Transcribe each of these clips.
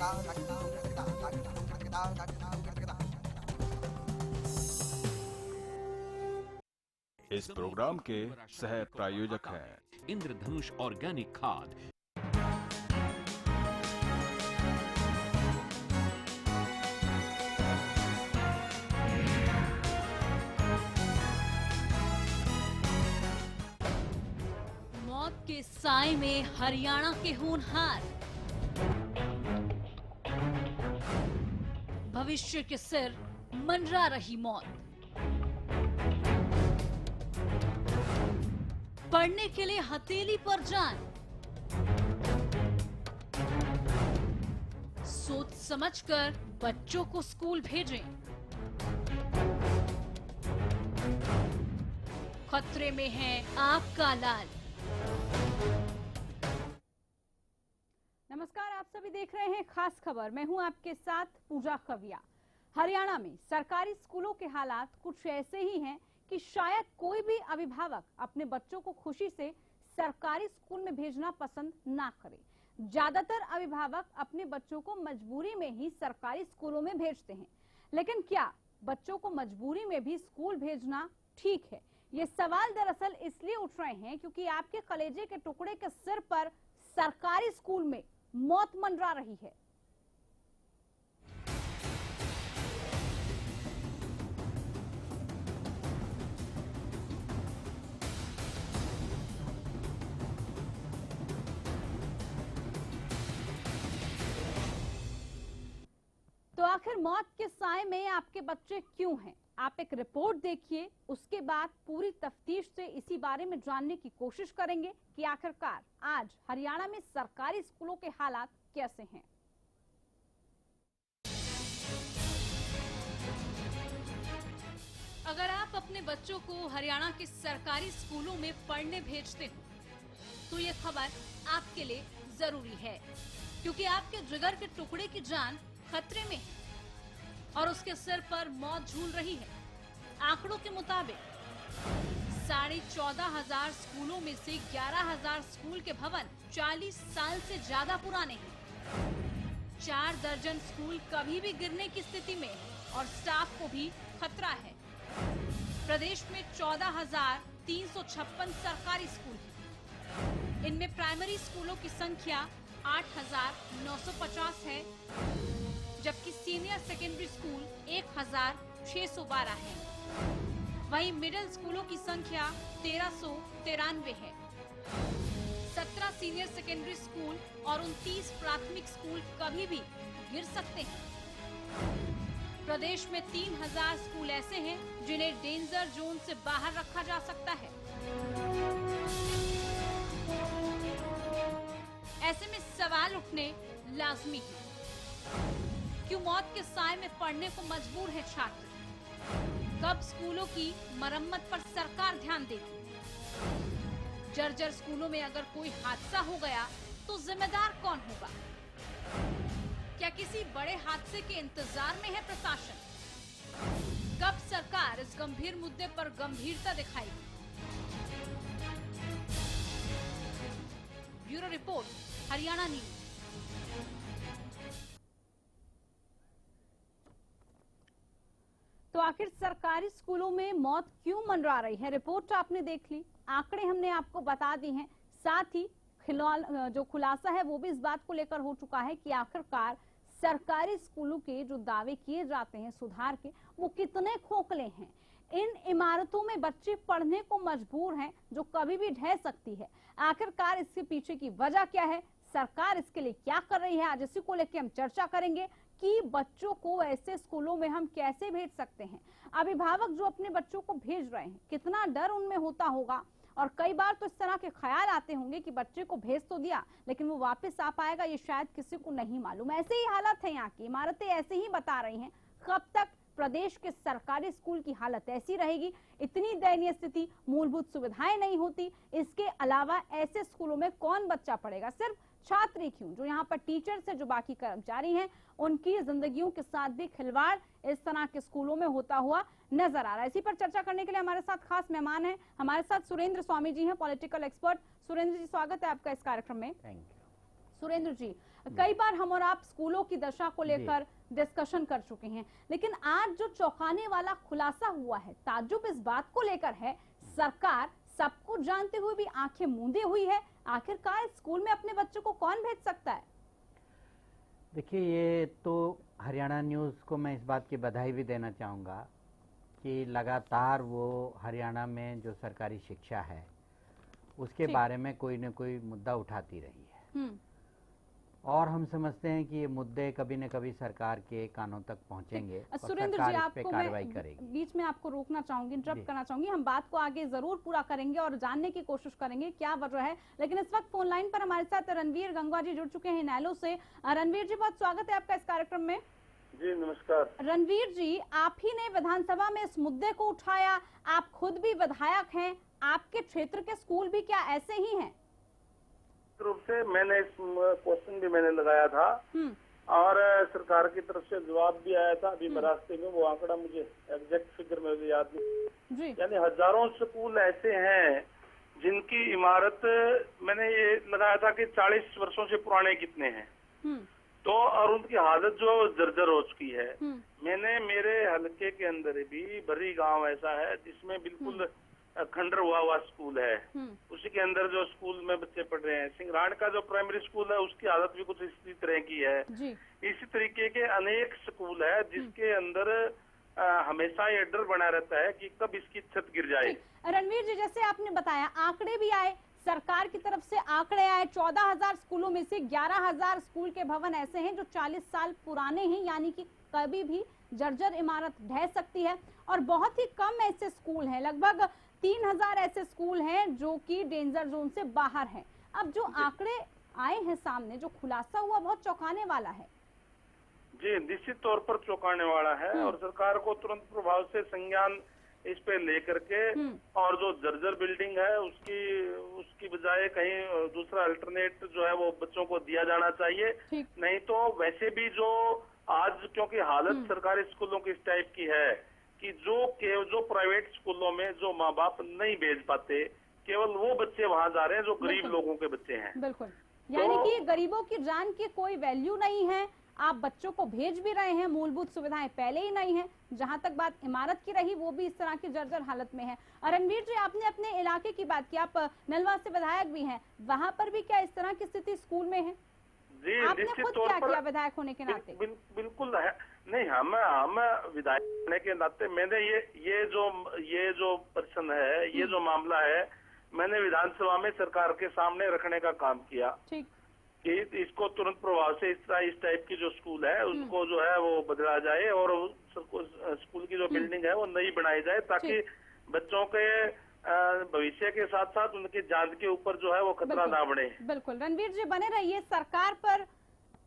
इस प्रोग्राम के सह प्रायोजक हैं इंद्रधनुष ऑर्गेनिक खाद। मौत के साए में हरियाणा के होनहार, भविष्य के सिर मंडरा रही मौत। पढ़ने के लिए हथेली पर जान, सोच समझकर बच्चों को स्कूल भेजें। खतरे में है आपका लाल। नमस्कार, आप सभी देख रहे हैं खास खबर। मैं हूं आपके साथ पूजा खविया। हरियाणा में सरकारी स्कूलों के हालात कुछ ऐसे ही हैं कि शायद कोई भी अभिभावक अपने बच्चों को खुशी से सरकारी स्कूल में भेजना पसंद ना करे। ज्यादातर अभिभावक अपने बच्चों को मजबूरी में ही सरकारी स्कूलों में भेजते हैं। लेकिन क्या बच्चों को मजबूरी में भी स्कूल भेजना ठीक है? ये सवाल दरअसल इसलिए उठ रहे हैं क्योंकि आपके कलेजे के टुकड़े के सिर पर सरकारी स्कूल में मौत मंडरा रही है। तो आखिर मौत के साए में आपके बच्चे क्यों हैं? आप एक रिपोर्ट देखिए, उसके बाद पूरी तफ्तीश से इसी बारे में जानने की कोशिश करेंगे कि आखिरकार आज हरियाणा में सरकारी स्कूलों के हालात कैसे हैं। अगर आप अपने बच्चों को हरियाणा के सरकारी स्कूलों में पढ़ने भेजते हो तो ये खबर आपके लिए जरूरी है, क्योंकि आपके जिगर के टुकड़े की जान खतरे में है और उसके सिर पर मौत झूल रही है। आंकड़ों के मुताबिक 14,500 स्कूलों में से 11,000 स्कूल के भवन 40 साल से ज्यादा पुराने हैं। 4 दर्जन स्कूल कभी भी गिरने की स्थिति में है और स्टाफ को भी खतरा है। प्रदेश में 14,356 सरकारी स्कूल हैं। इनमें प्राइमरी स्कूलों की संख्या 8,950 है, जबकि सीनियर सेकेंडरी स्कूल 1,612 है। वहीं मिडिल स्कूलों की संख्या 1,393 है। 17 सीनियर सेकेंडरी स्कूल और 29 प्राथमिक स्कूल कभी भी गिर सकते हैं। प्रदेश में 3,000 स्कूल ऐसे हैं जिन्हें डेंजर जोन से बाहर रखा जा सकता है। ऐसे में सवाल उठने लाजमी है, क्यों मौत के साए में पढ़ने को मजबूर है छात्र? कब स्कूलों की मरम्मत पर सरकार ध्यान देगी? जर्जर स्कूलों में अगर कोई हादसा हो गया तो जिम्मेदार कौन होगा? क्या किसी बड़े हादसे के इंतजार में है प्रशासन? कब सरकार इस गंभीर मुद्दे पर गंभीरता दिखाएगी? Bureau report, Haryana news. तो आखिर सरकारी स्कूलों में मौत क्यों मंडरा रही है? रिपोर्ट आपने देख ली, आंकड़े हमने आपको बता दी हैं, साथ ही जो खुलासा है वो भी इस बात को लेकर हो चुका है कि आखिरकार सरकारी स्कूलों के जो दावे किए जाते हैं सुधार के, वो कितने खोखले हैं। इन इमारतों में बच्चे पढ़ने को मजबूर हैं जो कभी भी ढह सकती है। आखिरकार इसके पीछे की वजह क्या है, सरकार इसके लिए क्या कर रही है, आज इसी को लेकर हम चर्चा करेंगे कि बच्चों को ऐसे स्कूलों में हम कैसे भेज सकते हैं। अभिभावक जो अपने बच्चों को भेज रहे हैं, कितना डर उनमें होता होगा, और कई बार तो इस तरह के ख्याल आते होंगे कि बच्चे को भेज तो दिया लेकिन वो वापस आ पाएगा ये शायद किसी को नहीं मालूम। ऐसे ही हालत है यहाँ की, इमारतें ऐसे ही बता रही हैं। कब तक प्रदेश के सरकारी स्कूल की हालत ऐसी रहेगी? इतनी दयनीय स्थिति, मूलभूत सुविधाएं नहीं होती, इसके अलावा ऐसे स्कूलों में कौन बच्चा पढ़ेगा? सिर्फ छात्र ही क्यों, जो यहाँ पर टीचर्स है, जो बाकी कर्मचारी हैं, उनकी जिंदगियों के साथ भी खिलवाड़ इस तरह के स्कूलों में होता हुआ नजर आ रहा है। इसी पर चर्चा करने के लिए हमारे साथ खास मेहमान हैं, हमारे साथ सुरेंद्र स्वामी जी हैं, पॉलिटिकल एक्सपर्ट। सुरेंद्र जी, स्वागत है आपका इस कार्यक्रम में। Thank you. सुरेंद्र जी, कई बार हम और आप स्कूलों की दशा को लेकर डिस्कशन कर चुके हैं, लेकिन आज जो चौंकाने वाला खुलासा हुआ है, ताज्जुब इस बात को लेकर है, सरकार सब कुछ जानते हुए भी आंखें मूंदे हुई है। आखिरकार स्कूल में अपने बच्चों को कौन भेज सकता है? देखिए, ये तो हरियाणा न्यूज़ को मैं इस बात की बधाई भी देना चाहूँगा कि लगातार वो हरियाणा में जो सरकारी शिक्षा है उसके बारे में कोई न कोई मुद्दा उठाती रही है, और हम समझते हैं कि ये मुद्दे कभी न कभी सरकार के कानों तक पहुंचेंगे और सुरेंद्र जी, आपको कार्रवाई मैं करेगी। बीच में आपको रोकना चाहूंगी, इंटरप्ट करना चाहूंगी। हम बात को आगे जरूर पूरा करेंगे और जानने की कोशिश करेंगे क्या वजह है, लेकिन इस वक्त फोन लाइन पर हमारे साथ रणवीर गंगवा जी जुड़ चुके हैं नैलो से। रणवीर जी, बहुत स्वागत है आपका इस कार्यक्रम में। जी नमस्कार। रणवीर जी, आप ही ने विधानसभा में इस मुद्दे को उठाया, आप खुद भी विधायक हैं, आपके क्षेत्र के स्कूल भी क्या ऐसे ही हैं? रूप से मैंने इस क्वेश्चन भी मैंने लगाया था और सरकार की तरफ से जवाब भी आया था। अभी रास्ते में वो आंकड़ा मुझे एग्जैक्ट फिगर में याद नहीं, यानी हजारों स्कूल ऐसे हैं जिनकी इमारत मैंने ये लगाया था कि 40 वर्षों से पुराने कितने हैं, तो और उनकी हालत जो जर्जर हो चुकी है। मैंने मेरे हलके के अंदर भी बर्री गांव ऐसा है जिसमें बिल्कुल खंडर हुआ स्कूल है, उसी के अंदर जो स्कूल में बच्चे पढ़ रहे हैं। सिंगराड़ का जो प्राइमरी स्कूल है उसकी हालत भी कुछ इसी तरह की है। इसी तरीके के अनेक स्कूल है जिसके अंदर हमेशा ये डर बना रहता है कि कब इसकी छत गिर जाए। रणवीर जी, जैसे आपने बताया, आंकड़े भी आए, सरकार की तरफ से आंकड़े आए, 14,000 स्कूलों में से 11,000 स्कूल के भवन ऐसे हैं जो 40 साल पुराने हैं, यानी कि कभी भी जर्जर इमारत ढह सकती है, और बहुत ही कम ऐसे स्कूल हैं, लगभग 3,000 ऐसे स्कूल हैं जो कि डेंजर जोन से बाहर हैं। अब जो आंकड़े आए हैं सामने, जो खुलासा हुआ, बहुत चौंकाने वाला है। जी, निश्चित तौर पर चौंकाने वाला है और सरकार को तुरंत प्रभाव से संज्ञान इस पे लेकर के और जो जर्जर बिल्डिंग है उसकी बजाय कहीं दूसरा अल्टरनेट जो है वो बच्चों को दिया जाना चाहिए। नहीं तो वैसे भी जो आज क्योंकि हालत सरकारी स्कूलों की इस टाइप की है कि जो प्राइवेट स्कूलों में जो माँ बाप नहीं भेज पाते, केवल वो बच्चे वहाँ जा रहे हैं जो गरीब लोगों के बच्चे हैं। बिल्कुल, यानी कि गरीबों की जान की कोई वैल्यू नहीं है। आप बच्चों को भेज भी रहे हैं, मूलभूत सुविधाएं पहले ही नहीं है। जहां तक बात इमारत की रही, वो भी इस तरह की जर्जर हालत में है। रणवीर जी, आपने अपने इलाके की बात की, आप नलवा से विधायक भी हैं, वहां पर भी क्या इस तरह की स्थिति स्कूल में है? जी, आपने खुद क्या किया विधायक होने के नाते? बिल्कुल है। नहीं, हम विधायक होने के नाते मैंने ये जो प्रश्न है, ये जो मामला है, मैंने विधानसभा में सरकार के सामने रखने का काम किया कि इसको तुरंत प्रभाव से इस टाइप की जो स्कूल है उसको जो है वो बदला जाए और स्कूल की जो बिल्डिंग है वो नई बनाई जाए, ताकि बच्चों के भविष्य के साथ साथ उनकी जान के ऊपर जो है वो खतरा ना बढ़े। बिल्कुल, रणवीर जी बने रहिए। सरकार पर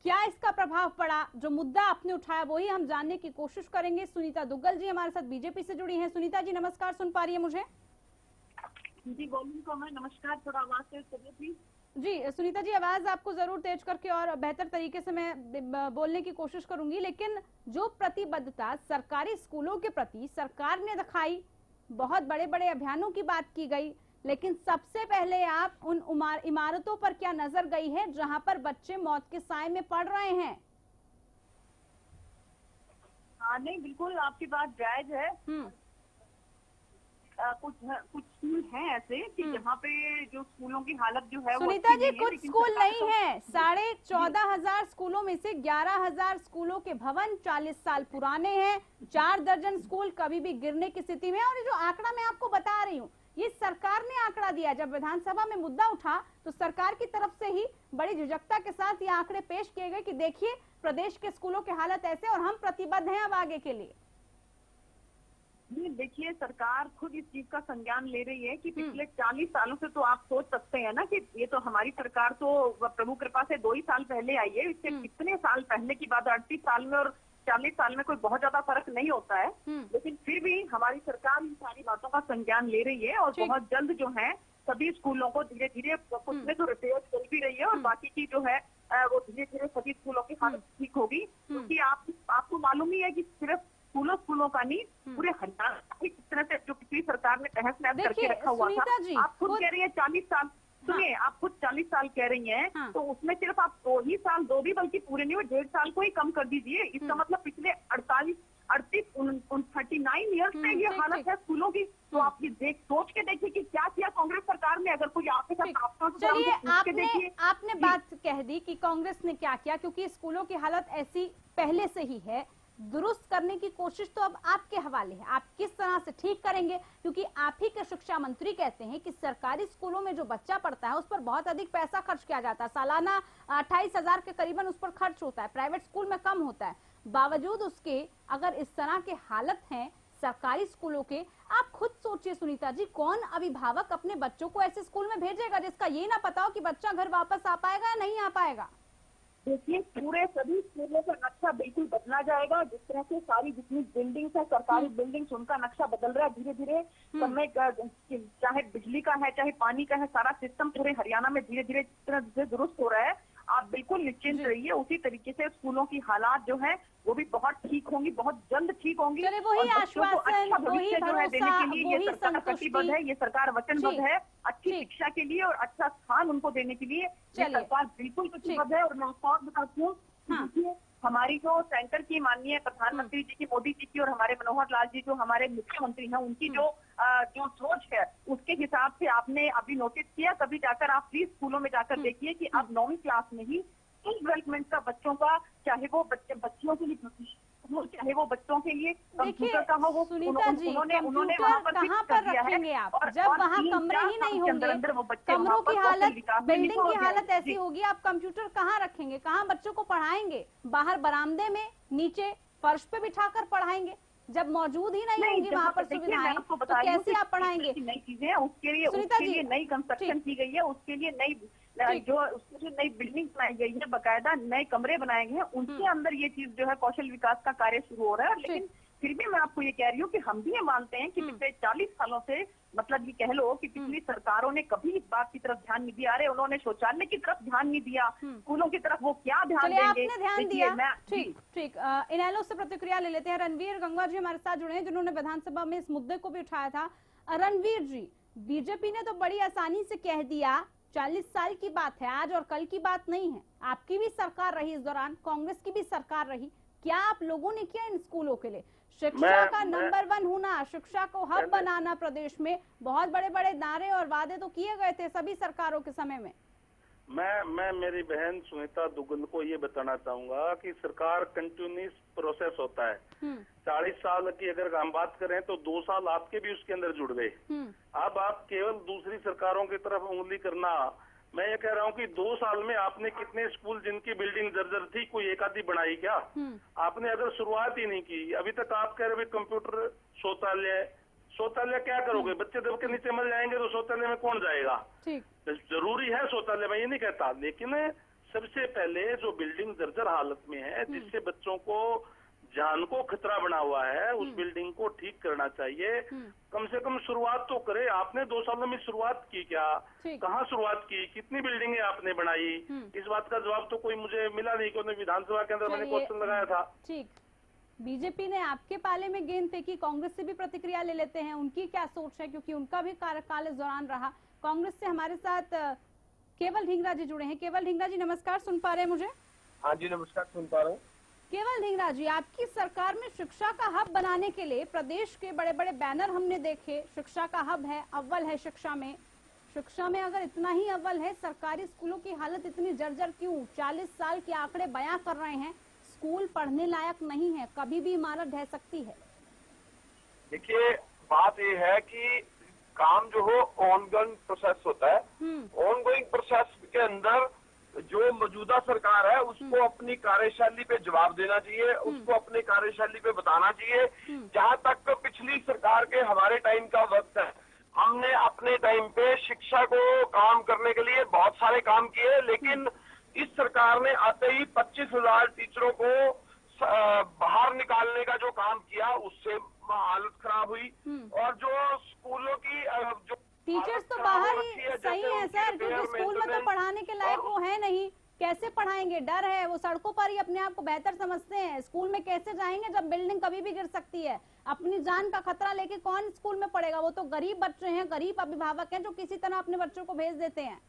क्या इसका प्रभाव पड़ा, जो मुद्दा आपने उठाया वही हम जानने की कोशिश करेंगे। सुनीता दुग्गल जी हमारे साथ बीजेपी से जुड़ी हैं। सुनीता जी नमस्कार, सुन पा रही है मुझे? जी वॉल्यूम कम है, नमस्कार, थोड़ा आवाज तेज करिए प्लीज। जी सुनीता जी, आवाज आपको जरूर तेज करके और बेहतर तरीके से मैं बोलने की कोशिश करूंगी, लेकिन जो प्रतिबद्धता सरकारी स्कूलों के प्रति सरकार ने दिखाई, बहुत बड़े बड़े अभियानों की बात की गई, लेकिन सबसे पहले आप उन इमारतों पर क्या नजर गई है जहां पर बच्चे मौत के साए में पड़ रहे हैं? हाँ नहीं, बिल्कुल आपकी बात जायज है। कुछ स्कूल हैं ऐसे कि जहाँ पे जो स्कूलों की हालत जो है सुनीता जी, कुछ स्कूल नहीं है, 14,500 स्कूलों में से 11,000 स्कूलों के भवन 40 साल पुराने हैं, 4 दर्जन स्कूल कभी भी गिरने की स्थिति में। और ये जो आंकड़ा मैं आपको बता रही हूँ, ये सरकार ने आंकड़ा दिया। जब विधानसभा में मुद्दा उठा तो सरकार की तरफ से ही बड़ी झिझकता के साथ ये आंकड़े पेश किए गए कि देखिए प्रदेश के स्कूलों की हालत ऐसे और हम प्रतिबद्ध हैं अब आगे के लिए। देखिए, सरकार खुद इस चीज का संज्ञान ले रही है कि पिछले 40 सालों से तो आप सोच सकते हैं ना कि ये तो हमारी सरकार तो प्रभु कृपा से 2 ही साल पहले आई है। इससे कितने साल पहले की बात, 38 साल में और 40 साल में कोई बहुत ज्यादा फर्क नहीं होता है। लेकिन फिर भी हमारी सरकार इन सारी बातों का संज्ञान ले रही है और बहुत जल्द जो है सभी स्कूलों को धीरे धीरे, कुछ में तो रिपेयर चल भी रही है और बाकी की जो है वो धीरे धीरे सभी स्कूलों की हालत ठीक होगी। क्योंकि आपको मालूम ही है कि सिर्फ स्कूलों का नहीं, पूरे हरियाणा की तरह से जो पिछली सरकार ने तहस नहस करके रखा हुआ था। आप खुद कह रही है 40 साल, सुनिए, आप खुद 40 40 साल कह रही हैं, हाँ। तो उसमें सिर्फ आप 2 ही साल, 2 भी बल्कि पूरे नहीं हुए, 1.5 साल को ही कम कर दीजिए। इसका मतलब पिछले 39 ईयर्स से ये ठीक, हालत ठीक। है स्कूलों की। तो आप ये सोच के देखिए कि क्या किया कांग्रेस सरकार ने। अगर कोई आपके साथ आपका चलिए, पूछ के देखिए। आपने बात कह दी कि कांग्रेस ने क्या किया, क्योंकि स्कूलों की हालत ऐसी पहले से ही है। दुरुस्त करने की कोशिश तो अब आपके हवाले है, आप किस तरह से ठीक करेंगे, क्योंकि आप ही के शिक्षा मंत्री कहते हैं कि सरकारी स्कूलों में जो बच्चा पढ़ता है उस पर बहुत अधिक पैसा खर्च किया जाता है, सालाना 28,000 के करीबन उस पर खर्च होता है, प्राइवेट स्कूल में कम होता है। बावजूद उसके अगर इस तरह के हालत हैं सरकारी स्कूलों के, आप खुद सोचिए सुनीता जी, कौन अभिभावक अपने बच्चों को ऐसे स्कूल में भेजेगा जिसका ये ना पता हो कि बच्चा घर वापस आ पाएगा या नहीं आ पाएगा। देखिए, पूरे सभी स्कूलों का नक्शा बिल्कुल बदला जाएगा। जिस तरह से सारी जितनी बिल्डिंग्स है, सरकारी बिल्डिंग्स, उनका नक्शा बदल रहा है धीरे धीरे। समय चाहे बिजली का है, चाहे पानी का है, सारा सिस्टम पूरे हरियाणा में धीरे धीरे जिस तरह से दुरुस्त हो रहा है। आप बिल्कुल निश्चिंत रहिए, उसी तरीके से स्कूलों की हालात जो है वो भी बहुत ठीक होंगी, बहुत जल्द ठीक होंगी। चलिए, वही और बच्चों को आश्वासन, अच्छा वही भविष्य जो है देने के लिए भरोसा, ये सरकार वही प्रतिबद्ध है, ये सरकार वचनबद्ध है। अच्छी ठीक। शिक्षा के लिए और अच्छा स्थान उनको देने के लिए ये चलिए। सरकार बिल्कुल प्रतिबद्ध है। और मैं आपको और बताती हूँ, हाँ। देखिए, हमारी जो सेंटर की माननीय प्रधानमंत्री जी की, मोदी जी की, और हमारे मनोहर लाल जी जो हमारे मुख्यमंत्री हैं, उनकी जो सोच है उसके हिसाब से आपने अभी नोटिस किया, कभी जाकर आप प्लीज स्कूलों में जाकर देखिए कि अब 9वीं क्लास में ही स्किल डेवलपमेंट का बच्चों का, चाहे वो बच्चियों के लिए, चाहे वो बच्चों के लिए कंप्यूटर का हो, वो सुनीता जी, उन्होंने कंप्यूटर वहाँ पर कहाँ फिक्स कर पर दिया है। रखेंगे आप, और जब वहाँ 3-4 कमरे ही नहीं साल के होंगे, अंदर वो बच्चे कमरों वहाँ पर की कौशल हालत, विकास में बिल्डिंग निपुण की हो गए। हालत ऐसी जी। होगी, आप कंप्यूटर कहाँ रखेंगे, कहाँ बच्चों को पढ़ाएंगे, बाहर बरामदे में, नीचे फर्श पे बिठाकर पढ़ाएंगे, जब मौजूद ही नहीं होंगी वहाँ पर सुविधाएं, तो कैसे आप पढ़ाएंगे। नई चीजें हैं, उसके लिए नई कंस्ट्रक्शन की गई है, उसके लिए नई नई बिल्डिंग बनाई गई है, बकायदा नए कमरे बनाए गए हैं, उनके अंदर ये चीज जो है कौशल विकास का कार्य शुरू हो रहा है। लेकिन फिर भी मैं आपको ये कह रही हूँ कि हम भी ये मानते हैं कि पिछले 40 सालों से, मतलब ये कह लो कि पिछली सरकारों ने कभी इस बात की तरफ ध्यान नहीं दिया। अरे उन्होंने शौचालय की तरफ ध्यान नहीं दिया, स्कूलों की तरफ वो क्या ध्यान देंगे। आपने ध्यान दिया, ठीक ठीक। इनेलो से प्रतिक्रिया ले लेते हैं। रणवीर गंगा जी हमारे साथ जुड़े हैं, जिन्होंने विधानसभा में इस मुद्दे को भी उठाया था। रणवीर जी, बीजेपी ने तो बड़ी आसानी से कह दिया 40 साल की बात है, आज और कल की बात नहीं है। आपकी भी सरकार रही इस दौरान, कांग्रेस की भी सरकार रही, क्या आप लोगों ने किया इन स्कूलों के लिए? शिक्षा का नंबर 1 होना, शिक्षा को हब बनाना प्रदेश में, बहुत बड़े बड़े नारे और वादे तो किए गए थे सभी सरकारों के समय में। मैं मेरी बहन सुनीता दुग्गल को ये बताना चाहूंगा कि सरकार कंटिन्यूस प्रोसेस होता है। 40 साल की अगर हम बात करें तो 2 साल आपके भी उसके अंदर जुड़ गए। अब आप केवल दूसरी सरकारों की तरफ उंगली करना, मैं ये कह रहा हूँ कि 2 साल में आपने कितने स्कूल जिनकी बिल्डिंग जर्जर थी, कोई एक आधी बनाई क्या? आपने अगर शुरुआत ही नहीं की। अभी तक आप कह रहे कंप्यूटर, शौचालय क्या करोगे? बच्चे दब के नीचे मर जाएंगे तो शौचालय में कौन जाएगा? जरूरी है शौचालय, मैं ये नहीं कहता, लेकिन सबसे पहले जो बिल्डिंग जर्जर हालत में है, जिससे बच्चों को जान को खतरा बना हुआ है, उस बिल्डिंग को ठीक करना चाहिए। कम से कम शुरुआत तो करे। आपने 2 सालों में शुरुआत की क्या? कहाँ शुरुआत की? कितनी बिल्डिंगें आपने बनाई? इस बात का जवाब तो कोई मुझे मिला नहीं, क्योंकि विधानसभा के अंदर मैंने क्वेश्चन लगाया था। ठीक, बीजेपी ने आपके पाले में गेंद फेंकी। कांग्रेस से भी प्रतिक्रिया ले लेते हैं, उनकी क्या सोच है, क्योंकि उनका भी कार्यकाल इस दौरान रहा। कांग्रेस से हमारे साथ केवल ढींगरा जी जुड़े हैं। केवल ढींगरा जी नमस्कार, सुन पा रहे हैं मुझे? हाँ जी नमस्कार, सुन पा रहा हूँ। केवल ढींगरा जी, आपकी सरकार में शिक्षा का हब बनाने के लिए प्रदेश के बड़े बड़े बैनर हमने देखे, शिक्षा का हब है, अव्वल है शिक्षा में। शिक्षा में अगर इतना ही अव्वल है, सरकारी स्कूलों की हालत इतनी जर्जर क्यों? 40 साल के आंकड़े बयां कर रहे हैं, स्कूल पढ़ने लायक नहीं है, कभी भी इमारत ढह सकती है। देखिए, बात ये है कि काम जो हो ऑनगोइंग प्रोसेस होता है। ऑनगोइंग प्रोसेस के अंदर जो मौजूदा सरकार है उसको अपनी कार्यशैली पे जवाब देना चाहिए, उसको अपनी कार्यशैली पे बताना चाहिए। जहाँ तक पिछली सरकार के हमारे टाइम का वक्त है, हमने अपने टाइम पे शिक्षा को काम करने के लिए बहुत सारे काम किए, लेकिन इस सरकार ने आते ही 25,000 टीचरों को बाहर निकालने का जो काम किया, उससे हालत खराब हुई। और जो स्कूलों की जो टीचर्स तो बाहर ही सही है सर, क्योंकि स्कूल में तो पढ़ाने के लायक वो है नहीं, कैसे पढ़ाएंगे? डर है, वो सड़कों पर ही अपने आप को बेहतर समझते हैं। स्कूल में कैसे जाएंगे जब बिल्डिंग कभी भी गिर सकती है? अपनी जान का खतरा लेके कौन स्कूल में पढ़ेगा? वो तो गरीब बच्चे हैं, गरीब अभिभावक हैं जो किसी तरह अपने बच्चों को भेज देते हैं।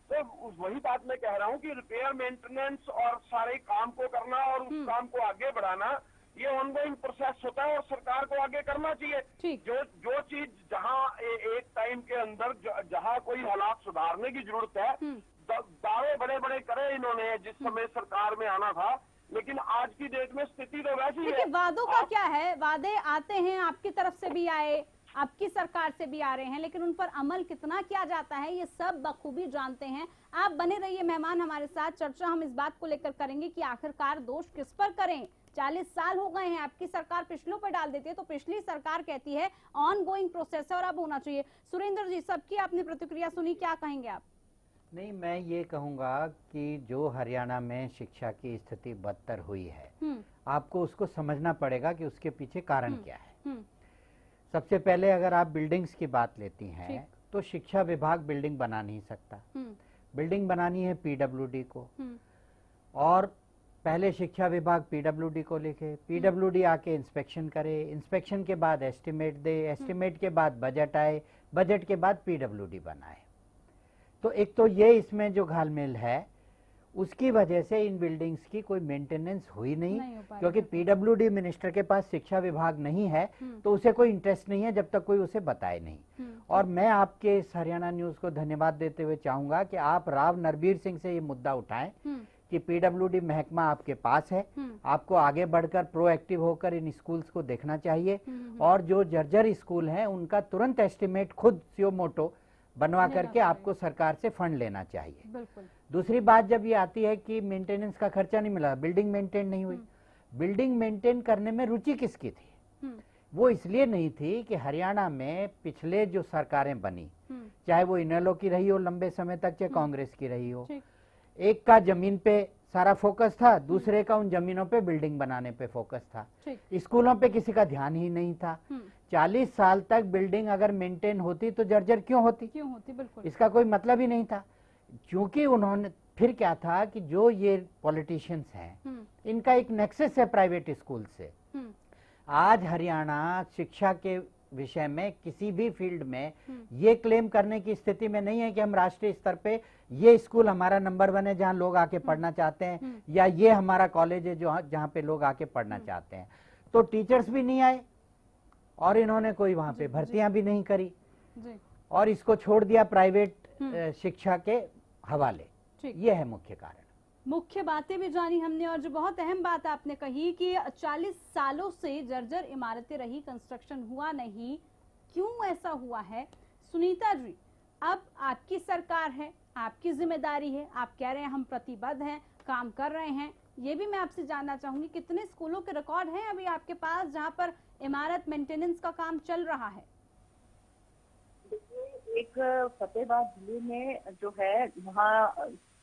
तो वही बात मैं कह रहा हूँ कि रिपेयर मेंटेनेंस और सारे काम को करना और उस काम को आगे बढ़ाना, ये ऑनगोइंग प्रोसेस होता है और सरकार को आगे करना चाहिए। जो चीज जहाँ एक टाइम के अंदर जहाँ कोई हालात सुधारने की जरूरत है, दावे बड़े बड़े करे इन्होंने जिस समय सरकार में आना था, लेकिन आज की डेट में स्थिति तो वैसी है। वादों का क्या है, वादे आते हैं, आपकी तरफ से भी आए, आपकी सरकार से भी आ रहे हैं, लेकिन उन पर अमल कितना किया जाता है ये सब बखूबी जानते हैं। आप बने रहिए मेहमान हमारे साथ, चर्चा हम इस बात को लेकर करेंगे कि आखिरकार दोष किस पर करें। 40 साल हो गए हैं, आपकी सरकार पिछलों पर डाल देती है तो पिछली सरकार कहती है ऑन गोइंग प्रोसेस है और अब होना चाहिए। सुरेंद्र जी, सबकी आपने प्रतिक्रिया सुनी, क्या कहेंगे आप? नहीं, मैं ये कहूँगा कि जो हरियाणा में शिक्षा की स्थिति बदतर हुई है, आपको उसको समझना पड़ेगा कि उसके पीछे कारण क्या है। सबसे पहले अगर आप बिल्डिंग्स की बात लेती हैं तो शिक्षा विभाग बिल्डिंग बना नहीं सकता, बिल्डिंग बनानी है पीडब्ल्यूडी को, और पहले शिक्षा विभाग पीडब्ल्यूडी को लिखे, पीडब्ल्यूडी आके इंस्पेक्शन करे, इंस्पेक्शन के बाद एस्टिमेट दे, एस्टिमेट के बाद बजट आए, बजट के बाद पीडब्ल्यूडी बनाए। तो एक तो ये इसमें जो घालमेल है उसकी वजह से इन बिल्डिंग्स की कोई मेंटेनेंस हुई नहीं क्योंकि पीडब्ल्यूडी मिनिस्टर के पास शिक्षा विभाग नहीं है तो उसे कोई इंटरेस्ट नहीं है जब तक कोई उसे बताए नहीं। और मैं आपके इस हरियाणा न्यूज को धन्यवाद देते हुए चाहूंगा कि आप राव नरबीर सिंह से ये मुद्दा उठाएं कि पीडब्ल्यूडी महकमा आपके पास है, आपको आगे बढ़कर प्रोएक्टिव होकर इन स्कूल्स को देखना चाहिए और जो जर्जर स्कूल हैं उनका तुरंत एस्टिमेट खुद सियो मोटो बनवा करके आपको सरकार से फंड लेना चाहिए। बिल्कुल। दूसरी बात जब ये आती है कि मेंटेनेंस का खर्चा नहीं मिला, बिल्डिंग मेंटेन नहीं हुई, बिल्डिंग मेंटेन करने में रुचि किसकी थी? वो इसलिए नहीं थी कि हरियाणा में पिछले जो सरकारें बनी, चाहे वो इनेलो की रही हो लंबे समय तक, चाहे कांग्रेस की रही हो, एक का जमीन पे सारा फोकस था, दूसरे का उन जमीनों पे बिल्डिंग बनाने पे फोकस था, स्कूलों पे किसी का ध्यान ही नहीं था। 40 साल तक बिल्डिंग अगर मेंटेन होती तो जर्जर क्यों होती? बिल्कुल। इसका कोई मतलब ही नहीं था। क्योंकि उन्होंने फिर क्या था कि जो ये पॉलिटिशियंस हैं इनका एक नेक्सस है प्राइवेट स्कूल से। आज हरियाणा शिक्षा के विषय में किसी भी फील्ड में ये क्लेम करने की स्थिति में नहीं है कि हम राष्ट्रीय स्तर पे ये स्कूल हमारा नंबर 1 है जहां लोग आके पढ़ना चाहते हैं, या ये हमारा कॉलेज है जो जहां पे लोग आके पढ़ना चाहते हैं। तो टीचर्स भी नहीं आए और इन्होंने कोई वहां पे भर्तियां भी नहीं करी और इसको छोड़ दिया प्राइवेट शिक्षा के हवाले। ये है मुख्य कारण। मुख्य बातें भी जानी हमने और जो बहुत अहम बात आपने कही कि 40 सालों से जर्जर इमारतें रही, कंस्ट्रक्शन हुआ नहीं, क्यों ऐसा हुआ है? सुनीता जी, अब आपकी सरकार है, आपकी जिम्मेदारी है, आप कह रहे हैं हम प्रतिबद्ध हैं, काम कर रहे हैं, ये भी मैं आपसे जानना चाहूंगी कितने स्कूलों के रिकॉर्ड हैं अभी आपके पास जहां पर इमारत मेंटेनेंस का काम चल रहा है? एक फतेहाबाद जिले में जो है वहाँ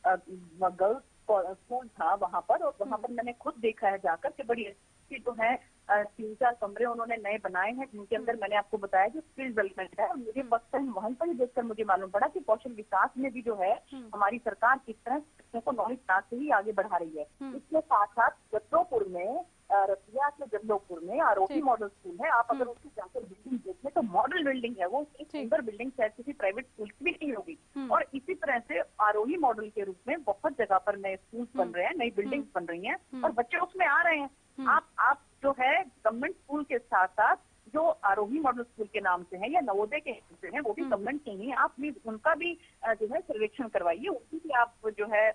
गर्ल्स स्कूल था वहाँ पर, और वहाँ पर मैंने खुद देखा है जाकर कि बड़ी अच्छी जो है 3-4 कमरे उन्होंने नए बनाए हैं जिनके अंदर मैंने आपको बताया कि स्किल डेवलपमेंट है। और मुझे फर्स्ट टाइम वहीं पर ही देखकर मुझे मालूम पड़ा कि कौशल विकास में भी जो है हमारी सरकार किस तरह बच्चों को नॉलेज क्लास से ही आगे बढ़ा रही है। इसके साथ साथ जबलपुर में, रतिया के जबलपुर में आरोही मॉडल स्कूल है। आप अगर उसकी जाकर बिल्डिंग देखें तो मॉडल बिल्डिंग है वो, एक सुंदर बिल्डिंग शायद किसी प्राइवेट स्कूल की भी नहीं होगी। और इसी तरह से आरोही मॉडल के रूप में बहुत जगह पर नए स्कूल बन रहे हैं, नई बिल्डिंग्स बन रही हैं और बच्चे उसमें आ रहे हैं। आप जो है गवर्नमेंट स्कूल के साथ साथ जो आरोही मॉडल स्कूल के नाम से हैं या नवोदय के नाम से हैं वो भी गवर्नमेंट के ही, आप भी उनका भी जो है सर्वेक्षण करवाइए, उनकी भी आप जो है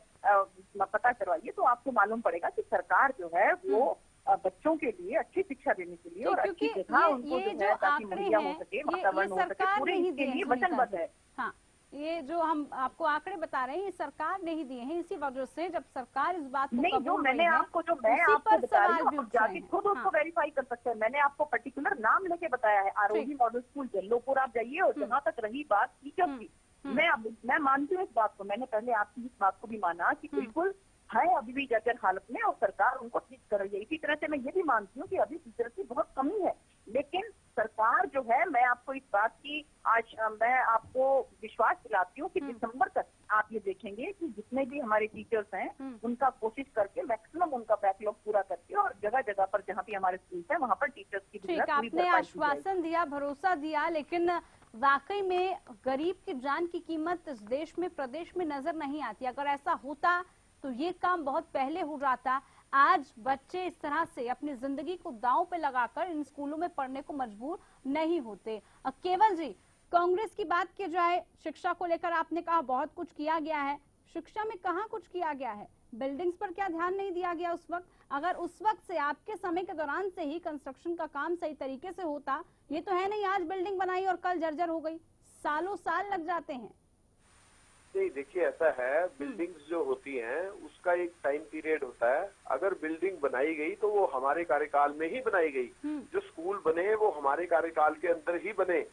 पता करवाइए, तो आपको मालूम पड़ेगा कि सरकार जो है वो बच्चों के लिए अच्छी शिक्षा देने के लिए और अच्छी जगह उनको जो है ताकि मुहैया हो सके, वातावरण हो सके, पूरे इसके लिए वचनबद्ध है। हाँ, ये जो हम आपको आंकड़े बता रहे हैं ये सरकार नहीं दिए हैं, इसी वजह से जब सरकार इस बात को नहीं, जो मैंने आपको जो मैं आपको बता रही हूँ जाके खुद उसको वेरीफाई कर सकते हैं। मैंने आपको पर्टिकुलर नाम लेके बताया है, आरोही मॉडल स्कूल जल्लोपुर आप जाइए। और जहाँ तक रही बात टीचर्स की, मैं मानती हूँ इस बात को, मैंने पहले आपकी इस बात को भी माना कि बिल्कुल है अभी भी जर्जर हालत में और सरकार उनको ठीक कर रही है। इसी तरह से मैं ये भी मानती हूँ कि अभी टीचर्स की बहुत कमी है, लेकिन सरकार जो है, मैं आपको इस बात की आज मैं आपको विश्वास दिलाती हूँ कि दिसंबर तक आप ये देखेंगे कि जितने भी हमारे टीचर्स हैं उनका कोशिश करके मैक्सिमम उनका बैकलॉग पूरा करके और जगह जगह पर जहाँ भी हमारे स्कूल है वहाँ पर टीचर्स की आपने आश्वासन दिया, भरोसा दिया, लेकिन वाकई में गरीब की जान की कीमत इस देश में, प्रदेश में नजर नहीं आती। अगर ऐसा होता तो ये काम बहुत पहले हो जाता। आज बच्चे इस तरह से अपनी जिंदगी को दांव पे लगाकर इन स्कूलों में पढ़ने को मजबूर नहीं होते। केवल जी, कांग्रेस की बात की जाए, शिक्षा को लेकर आपने कहा बहुत कुछ किया गया है, शिक्षा में कहाँ कुछ किया गया है? बिल्डिंग्स पर क्या ध्यान नहीं दिया गया उस वक्त? अगर उस वक्त से, आपके समय के दौरान से ही कंस्ट्रक्शन का काम सही तरीके से होता, ये तो है नहीं आज बिल्डिंग बनाई और कल जर्जर हो गई, सालों साल लग जाते हैं। नहीं, देखिए ऐसा है, बिल्डिंग्स जो होती हैं उसका एक टाइम पीरियड होता है। अगर बिल्डिंग बनाई गई तो वो हमारे कार्यकाल में ही बनाई गई। जो स्कूल बने वो हमारे कार्यकाल के अंदर ही बने,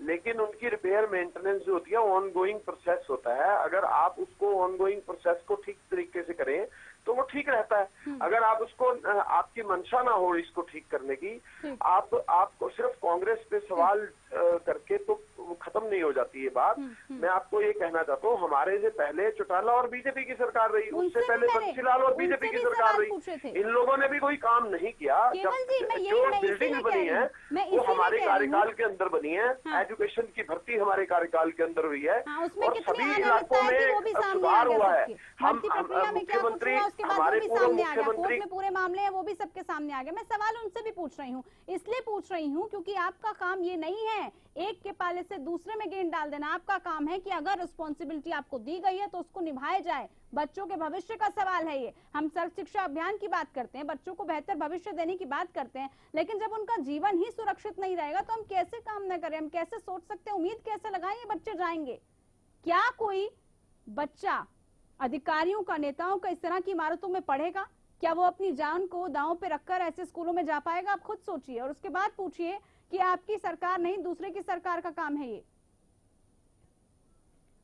लेकिन उनकी रिपेयर मेंटेनेंस जो होती है ऑन गोइंग प्रोसेस होता है। अगर आप उसको ऑन गोइंग प्रोसेस को ठीक तरीके से करें तो वो ठीक रहता है। अगर आप उसको, आपकी मंशा ना हो इसको ठीक करने की, आपको सिर्फ कांग्रेस पे सवाल करके तो वो खत्म नहीं हो जाती ये बात। मैं आपको ये कहना चाहता हूँ, हमारे से पहले चौटाला और बीजेपी की सरकार रही, उससे पहले बंसीलाल और बीजेपी की सरकार रही। इन लोगों ने भी कोई काम नहीं किया। जो बिल्डिंग बनी है वो हमारे कार्यकाल के अंदर बनी है। एजुकेशन की भर्ती हमारे कार्यकाल के अंदर हुई है और सभी इलाकों में सुधार हुआ है। हम मुख्यमंत्री, हमारे पूर्व मुख्यमंत्री में पूरे मामले हैं वो भी सबके सामने आ गए। मैं सवाल उनसे भी पूछ रही हूँ, इसलिए पूछ रही हूँ क्योंकि आपका काम ये नहीं है एक के पाले से दूसरे में गेंद डाल देना। आपका काम है कि अगर रिस्पॉन्सिबिलिटी आपको दी गई है तो उसको निभाया जाए। बच्चों के भविष्य का सवाल है ये। हम सर्व शिक्षा अभियान की बात करते हैं, बच्चों को बेहतर भविष्य देने की बात करते हैं, लेकिन जब उनका जीवन ही सुरक्षित नहीं रहेगा तो हम कैसे काम न करें? हम कैसे सोच सकते हैं, उम्मीद कैसे लगाएं ये बच्चे जाएंगे? क्या कोई बच्चा अधिकारियों का, नेताओं का इस तरह की इमारतों में पढ़ेगा? क्या वो अपनी जान को दांव पे रखकर ऐसे स्कूलों में जा पाएगा? आप खुद सोचिए और उसके बाद पूछिए कि आपकी सरकार नहीं, दूसरे की सरकार का काम है ये।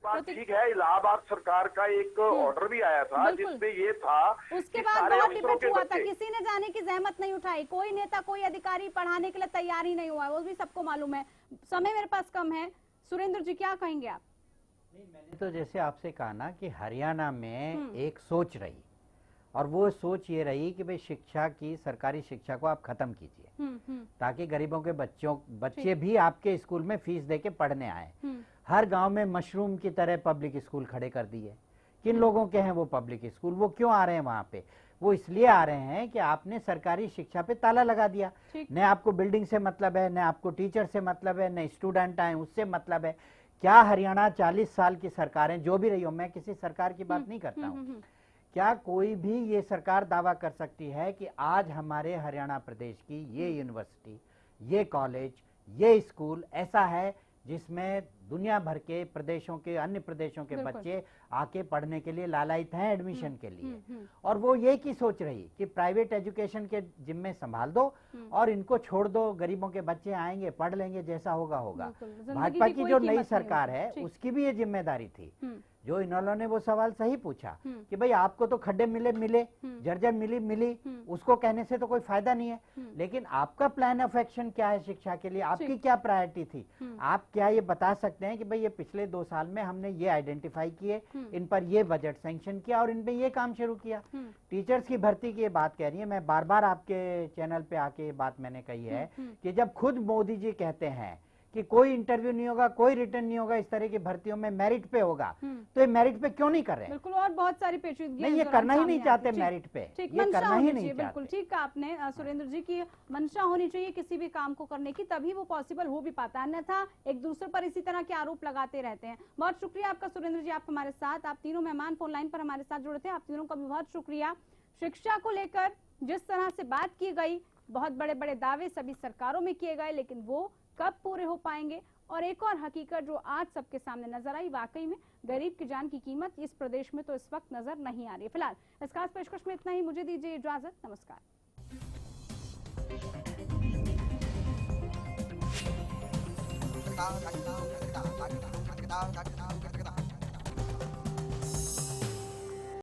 बात ठीक है, इलाहाबाद सरकार का एक ऑर्डर भी आया था जिसमें ये था, उसके बाद बहुत डिबेट हुआ था, किसी ने जाने की जहमत नहीं उठाई, कोई नेता, कोई अधिकारी पढ़ाने के लिए तैयार ही नहीं हुआ, वो भी सबको मालूम है। समय मेरे पास कम है, सुरेंद्र जी क्या कहेंगे आप? नहीं, मैंने तो जैसे आपसे कहा ना कि हरियाणा में एक सोच रही और वो सोच ये रही कि भाई शिक्षा की, सरकारी शिक्षा को आप खत्म कीजिए ताकि गरीबों के बच्चे भी आपके स्कूल में फीस देके पढ़ने आए। हर गांव में मशरूम की तरह पब्लिक स्कूल खड़े कर दिए। किन लोगों के हैं वो पब्लिक स्कूल? वो क्यों आ रहे हैं वहां पे? वो इसलिए आ रहे हैं कि आपने सरकारी शिक्षा पे ताला लगा दिया। न आपको बिल्डिंग से मतलब है, न आपको टीचर से मतलब है, न स्टूडेंट आए उससे मतलब है। क्या हरियाणा 40 साल की सरकारें जो भी रही हो, मैं किसी सरकार की बात नहीं करता हूँ, क्या कोई भी ये सरकार दावा कर सकती है कि आज हमारे हरियाणा प्रदेश की ये यूनिवर्सिटी, ये कॉलेज, ये स्कूल ऐसा है जिसमें दुनिया भर के प्रदेशों के, अन्य प्रदेशों के बच्चे आके पढ़ने के लिए लालायित हैं एडमिशन के लिए? और वो ये की सोच रही कि प्राइवेट एजुकेशन के जिम्मे संभाल दो और इनको छोड़ दो, गरीबों के बच्चे आएंगे पढ़ लेंगे, जैसा होगा होगा। भाजपा की जो नई सरकार है उसकी भी ये जिम्मेदारी थी। जो इन्होंने वो सवाल सही पूछा कि भाई आपको तो खड्डे मिले, जर्जर मिली, उसको कहने से तो कोई फायदा नहीं है, लेकिन आपका प्लान ऑफ एक्शन क्या है शिक्षा के लिए? आपकी क्या प्रायोरिटी थी? आप क्या ये बता सकते हैं कि भाई ये पिछले 2 साल में हमने ये आइडेंटिफाई किए, इन पर ये बजट सैंक्शन किया और इन पे ये काम शुरू किया? टीचर्स की भर्ती की ये बात कह रही है, मैं बार बार आपके चैनल पे आके ये बात मैंने कही है कि जब खुद मोदी जी कहते हैं कि कोई इंटरव्यू नहीं होगा, कोई रिटर्न नहीं होगा, इस तरह की भर्तियों में मेरिट पे होगा, तो ये मेरिट पे क्यों नहीं कर रहे हैं? बिल्कुल, और बहुत सारी पेचीदगी नहीं, ये करना ही नहीं चाहते मेरिट पे, ये करना ही नहीं चाहते। बिल्कुल ठीक कहा आपने सुरेंद्र जी की मंशा होनी चाहिए किसी भी काम को करने की, तभी वो पॉसिबल हो भी पाता है, अन्यथा एक दूसरे पर इसी तरह के आरोप लगाते रहते हैं। बहुत शुक्रिया आपका सुरेंद्र जी, आप हमारे साथ, आप तीनों मेहमान फोन लाइन पर हमारे साथ जुड़े थे, आप तीनों का भी बहुत शुक्रिया। शिक्षा को लेकर जिस तरह से बात की गई, बहुत बड़े बड़े दावे सभी सरकारों में किए गए, लेकिन वो कब पूरे हो पाएंगे? और एक और हकीकत जो आज सबके सामने नजर आई, वाकई में गरीब की जान की कीमत इस प्रदेश में तो इस वक्त नजर नहीं आ रही है। फिलहाल इस खास पेशकश में इतना ही, मुझे दीजिए इजाजत, नमस्कार।